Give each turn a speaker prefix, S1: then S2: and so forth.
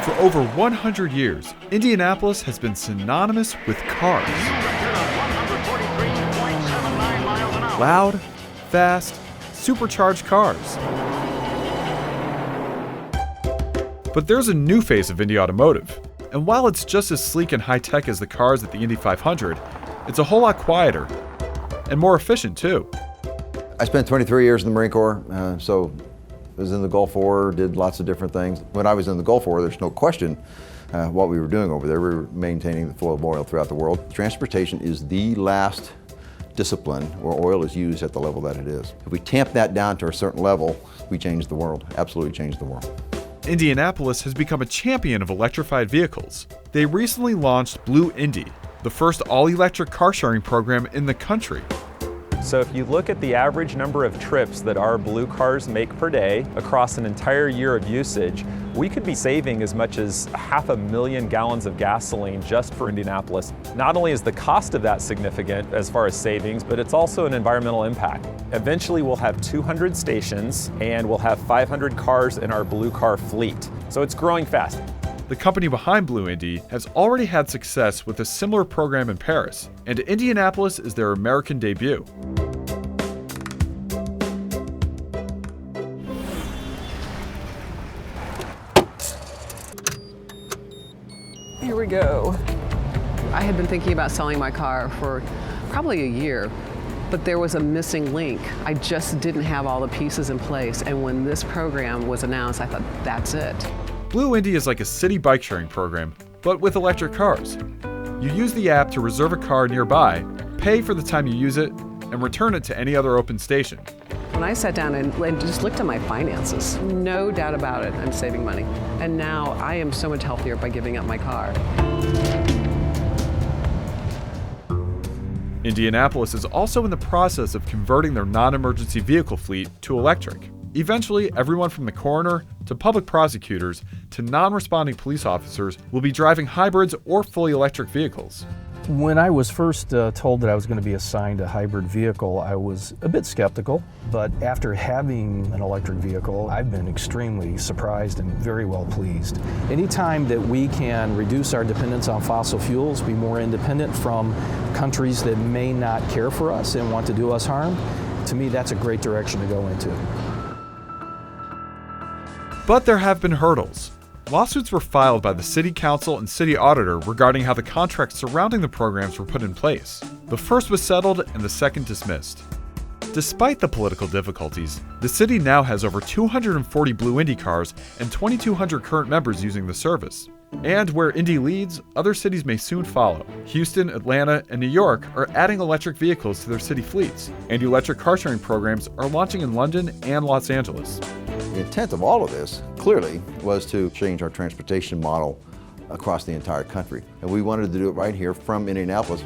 S1: For over 100 years, Indianapolis has been synonymous with cars. Loud, fast, supercharged cars. But there's a new face of Indy Automotive. And while it's just as sleek and high-tech as the cars at the Indy 500, it's a whole lot quieter and more efficient too.
S2: I spent 23 years in the Marine Corps, so I was in the Gulf War, did lots of different things. When I was in the Gulf War, there's no question what we were doing over there. We were maintaining the flow of oil throughout the world. Transportation is the last discipline where oil is used at the level that it is. If we tamp that down to a certain level, we change the world, absolutely change the world.
S1: Indianapolis has become a champion of electrified vehicles. They recently launched BlueIndy, the first all-electric car sharing program in the country.
S3: So if you look at the average number of trips that our Blue cars make per day across an entire year of usage, we could be saving as much as 500,000 gallons of gasoline just for Indianapolis. Not only is the cost of that significant as far as savings, but it's also an environmental impact. Eventually we'll have 200 stations and we'll have 500 cars in our Blue car fleet. So it's growing fast.
S1: The company behind BlueIndy has already had success with a similar program in Paris, and Indianapolis is their American debut.
S4: Here we go. I had been thinking about selling my car for probably a year, but there was a missing link. I just didn't have all the pieces in place, and when this program was announced, I thought, that's it.
S1: BlueIndy is like a city bike sharing program, but with electric cars. You use the app to reserve a car nearby, pay for the time you use it, and return it to any other open station.
S4: When I sat down and just looked at my finances, no doubt about it, I'm saving money. And now I am so much healthier by giving up my car.
S1: Indianapolis is also in the process of converting their non-emergency vehicle fleet to electric. Eventually, everyone from the coroner to public prosecutors to non-responding police officers will be driving hybrids or fully electric vehicles.
S5: When I was first told that I was going to be assigned a hybrid vehicle, I was a bit skeptical, but after having an electric vehicle, I've been extremely surprised and very well pleased. Anytime that we can reduce our dependence on fossil fuels, be more independent from countries that may not care for us and want to do us harm, to me that's a great direction to go into.
S1: But there have been hurdles. Lawsuits were filed by the city council and city auditor regarding how the contracts surrounding the programs were put in place. The first was settled and the second dismissed. Despite the political difficulties, the city now has over 240 BlueIndy cars and 2,200 current members using the service. And where Indy leads, other cities may soon follow. Houston, Atlanta, and New York are adding electric vehicles to their city fleets, and electric car sharing programs are launching in London and Los Angeles.
S2: The intent of all of this, clearly, was to change our transportation model across the entire country. And we wanted to do it right here from Indianapolis.